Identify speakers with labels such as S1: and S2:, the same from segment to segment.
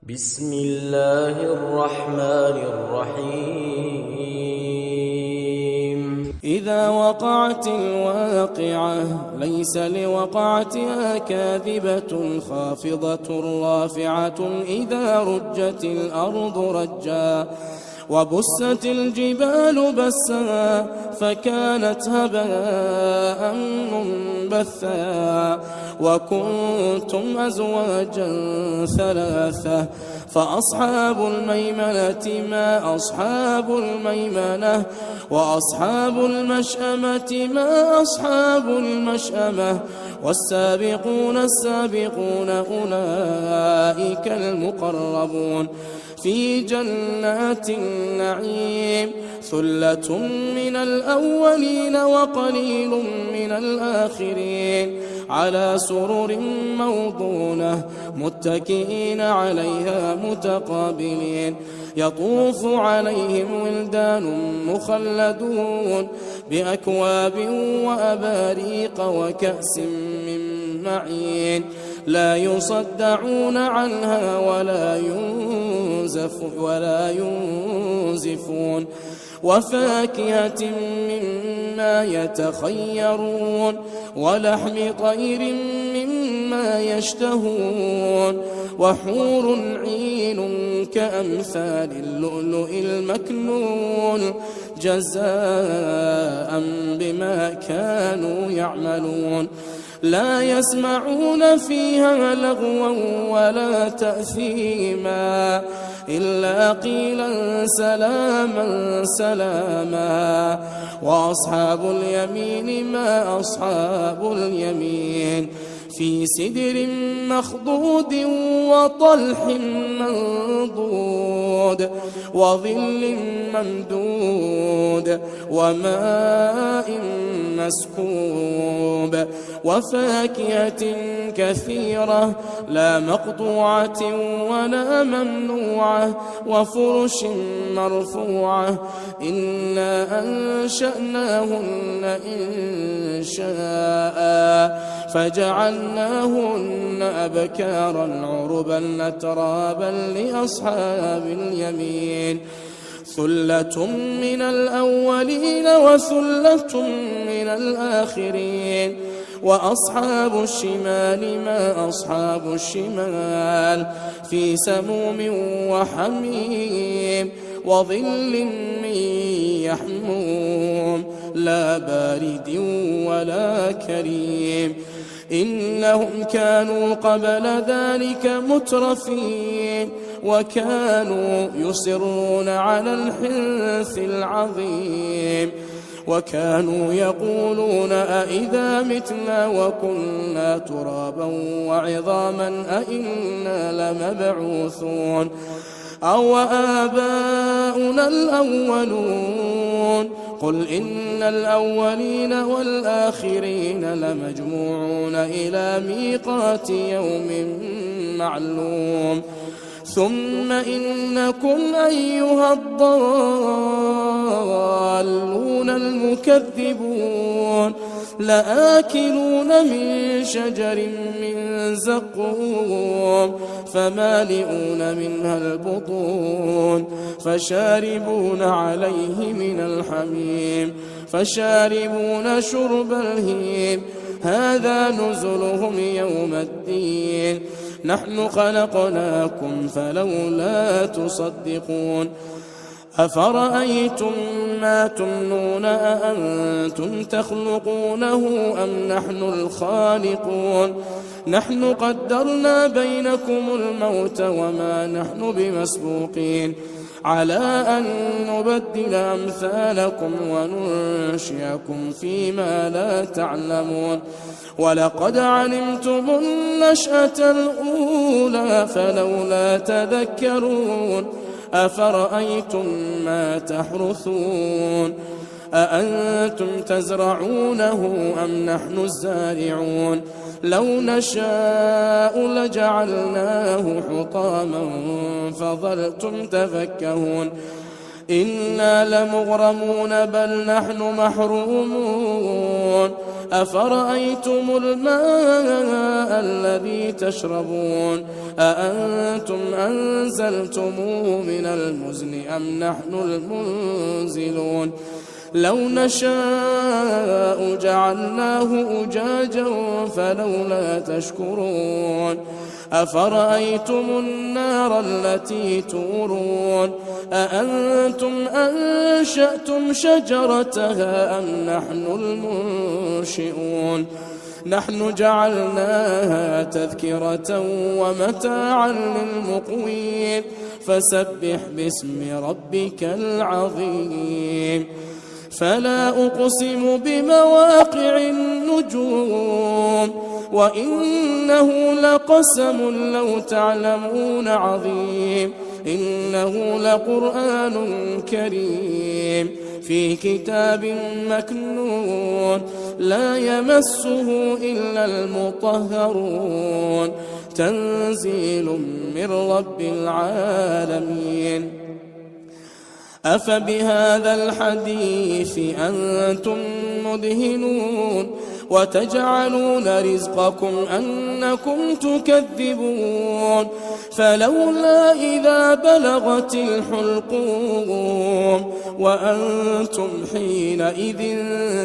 S1: بسم الله الرحمن الرحيم
S2: إذا وقعت الواقعة ليس لوقعتها كاذبة خافضة رافعة إذا رجت الأرض رجا وبست الجبال بسا فكانت هباء منبثا وكنتم أزواجا ثلاثة فأصحاب الميمنة ما أصحاب الميمنة وأصحاب المشأمة ما أصحاب المشأمة والسابقون السابقون أولئك المقربون في جنات النعيم ثلة من الأولين وقليل من الآخرين على سرر موضونة متكئين عليها متقابلين يطوف عليهم ولدان مخلدون بأكواب وأباريق وكأس من معين لا يصدعون عنها ولا ينزفون وفاكهة مما يتخيرون ولحم طير مما يشتهون وحور عين كأمثال اللؤلؤ المكنون جزاء بما كانوا يعملون لا يسمعون فيها لغوا ولا تأثيما إلا قيلا سلاما سلاما وأصحاب اليمين ما أصحاب اليمين في سدر مخضود وطلح منضود وظل ممدود وماء مسكوب وفاكهة كثيرة لا مقطوعة ولا ممنوعة وفرش مرفوعة إنا أنشأناهن إن شاء فجعلناهن أبكارا عربا أترابا لأصحاب اليمين ثلة من الأولين وثلة من الآخرين وأصحاب الشمال ما أصحاب الشمال في سموم وحميم وظل من يحموم لا بارد ولا كريم إنهم كانوا قبل ذلك مترفين وكانوا يصرون على الحنث العظيم وكانوا يقولون أئذا متنا وكنا ترابا وعظاما أئنا لمبعوثون أو آباؤنا الأولون قل إن الأولين والآخرين لمجموعون إلى ميقات يوم معلوم ثم إنكم أيها الضالون المكذبون لآكلون من شجر من زقوم فمالئون منها البطون فشاربون عليه من الحميم فشاربون شرب الهيم هذا نزلهم يوم الدين نحن خلقناكم فلولا تصدقون أفرأيتم ما تمنون أأنتم تخلقونه أم نحن الخالقون نحن قدرنا بينكم الموت وما نحن بمسبوقين على أن نبدل أمثالكم وننشئكم فيما لا تعلمون ولقد علمتم النشأة الأولى فلولا تذكرون أفرأيتم ما تحرثون أأنتم تزرعونه أم نحن الزارعون لو نشاء لجعلناه حطاما فظلتم تفكهون إنا لمغرمون بل نحن محرومون أفرأيتم الماء الذي تشربون أأنتم أنزلتموه من المزن أم نحن المنزلون لو نشاء جعلناه أجاجا فلولا تشكرون أفرأيتم النار التي تورون أأنتم أنشأتم شجرتها أم نحن المنشئون نحن جعلناها تذكرة ومتاعا للمقوين فسبح باسم ربك العظيم فلا أقسم بمواقع النجوم وإنه لقسم لو تعلمون عظيم إنه لقرآن كريم في كتاب مكنون لا يمسه إلا المطهرون تنزيل من رب العالمين أفبهذا الحديث أنتم مدهنون وتجعلون رزقكم أنكم تكذبون فلولا إذا بلغت الحلقوم وأنتم حينئذ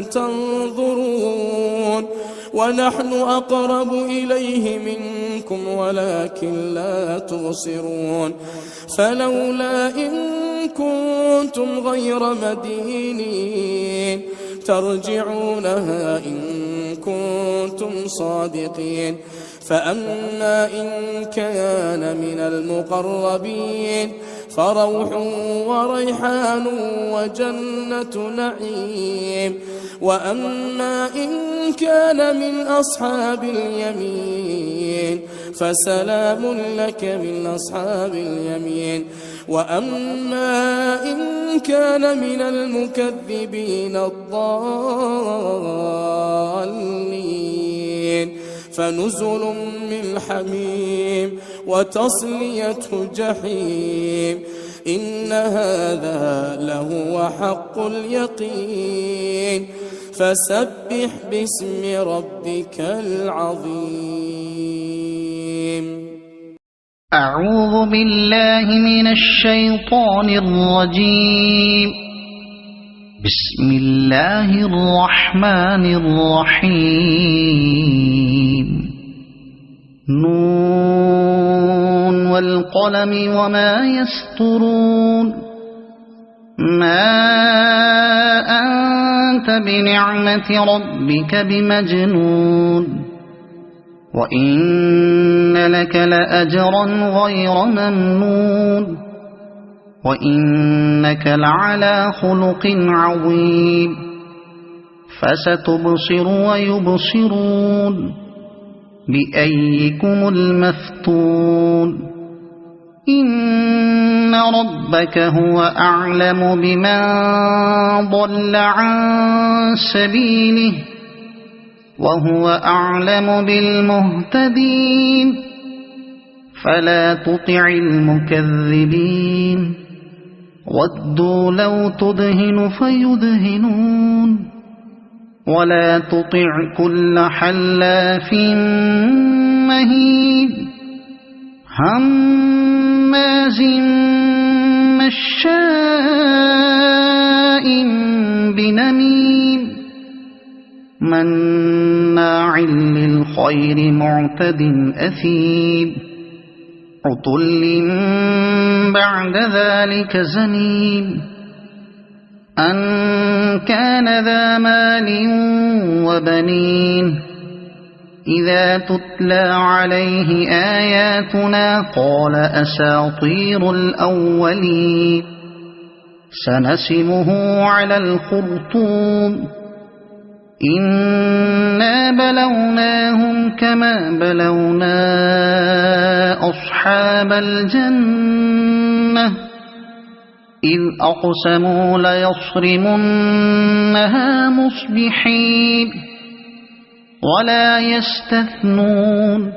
S2: تنظرون ونحن أقرب إليه منكم ولكن لا تبصرون فلولا إن كنتم غير مدينين ترجعونها إن كنتم صادقين فأما إن كان من المقربين فروح وريحان وجنة نعيم وأما إن كان من أصحاب اليمين فسلام لك من أصحاب اليمين وأما إن كان من المكذبين الضالين فنزل من حميم وتصلية جحيم إن هذا لهو حق اليقين فسبح باسم ربك العظيم
S3: أعوذ بالله من الشيطان الرجيم بسم الله الرحمن الرحيم نون والقلم وما يسطرون ما أنت بنعمة ربك بمجنون وإن لك لأجرا غير ممنون وإنك لعلى خلق عظيم فستبصر ويبصرون بأيكم المفتون إن ربك هو أعلم بمن ضل عن سبيله وهو أعلم بالمهتدين فلا تطع المكذبين ودوا لو تدهن فيدهنون ولا تطع كل حلاف مهين هماز مشاء بنميم مناع للخير معتد أثيم عتل بعد ذلك زنيم أن كان ذا مال وبنين إذا تتلى عليه آياتنا قال أساطير الأولين سنسمه على الخرطوم إنا بلوناهم كما بلونا أصحاب الجنة إذ أقسموا ليصرمنها مصبحين ولا يستثنون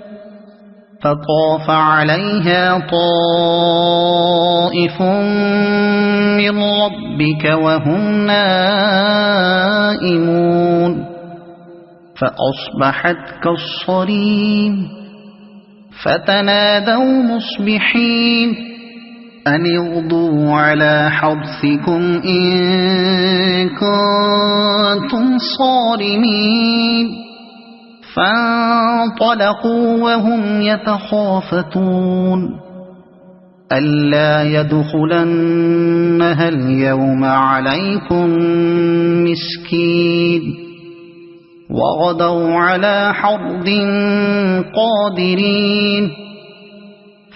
S3: فطاف عليها طائف من ربك وهم نائمون فأصبحت كالصريم فتنادوا مصبحين أن اغدوا على حرثكم إن كنتم صارمين فانطلقوا وهم يتخافتون ألا يدخلنها اليوم عليكم مسكين وغدوا على حرد قادرين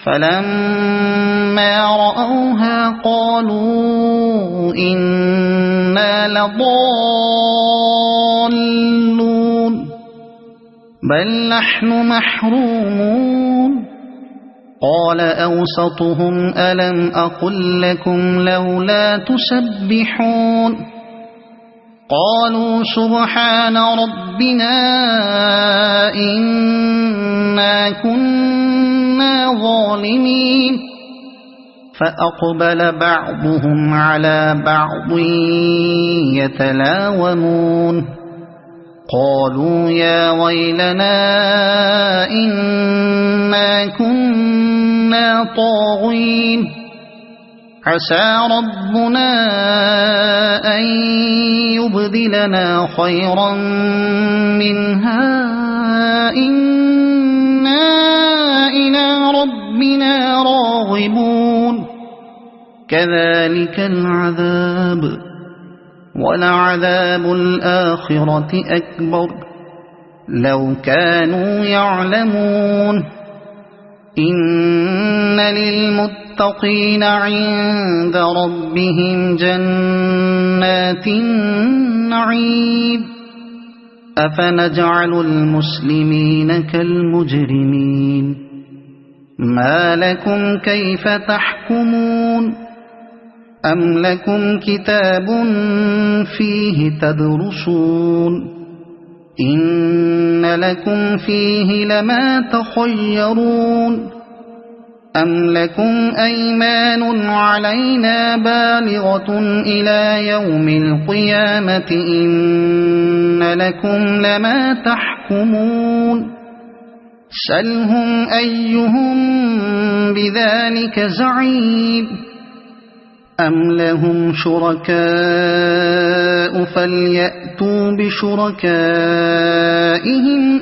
S3: فلما رأوها قالوا إنا لضالون بل نحن محرومون قال أوسطهم ألم أقل لكم لولا تسبحون قالوا سبحان ربنا إنا كنا ظالمين فأقبل بعضهم على بعض يتلاومون قالوا يا ويلنا إنا كنا طاغين عسى ربنا أن يبدلنا خيرا منها إنا إلى ربنا راغبون كذلك العذاب ولعذاب الآخرة أكبر لو كانوا يعلمون إن للمتقين عند ربهم جنات النعيم أفنجعل المسلمين كالمجرمين ما لكم كيف تحكمون أم لكم كتاب فيه تدرسون إن لكم فيه لما تخيرون أم لكم أيمان علينا بالغة إلى يوم القيامة إن لكم لما تحكمون سلهم أيهم بذلك زعيم أم لهم شركاء فليأتوا بشركائهم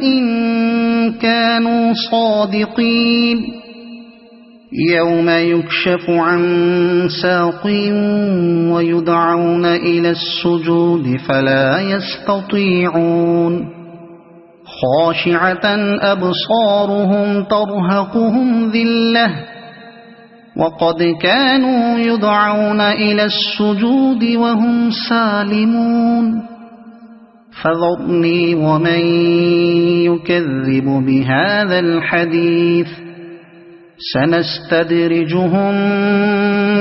S3: إن كانوا صادقين يوم يكشف عن ساق ويدعون إلى السجود فلا يستطيعون خاشعة أبصارهم ترهقهم ذلة وقد كانوا يدعون إلى السجود وهم سالمون فذرني ومن يكذب بهذا الحديث سنستدرجهم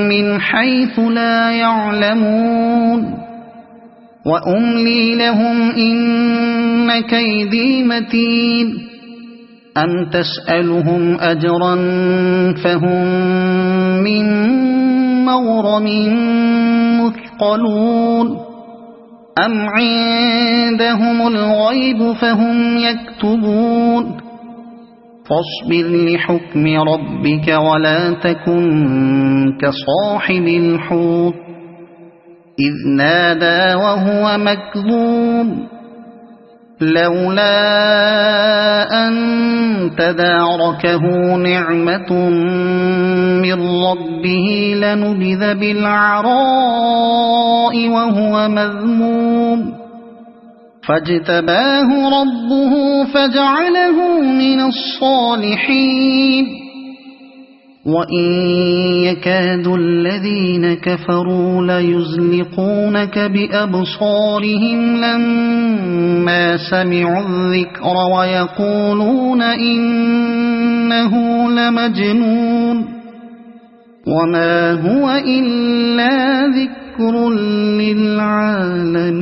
S3: من حيث لا يعلمون وأملي لهم إن كيدي متين أم تسألهم أجرا فهم من مغرم مثقلون أم عندهم الغيب فهم يكتبون فاصبر لحكم ربك ولا تكن كصاحب الحوت إذ نادى وهو مكظوم لولا أن تداركه نعمة من ربه لنبذ بالعراء وهو مذموم فاجتباه ربه فجعله من الصالحين وإن يكاد الذين كفروا ليزلقونك بأبصارهم لما سمعوا الذكر ويقولون إنه لمجنون وما هو إلا ذكر للعالمين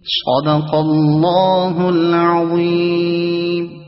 S3: صدق الله العظيم.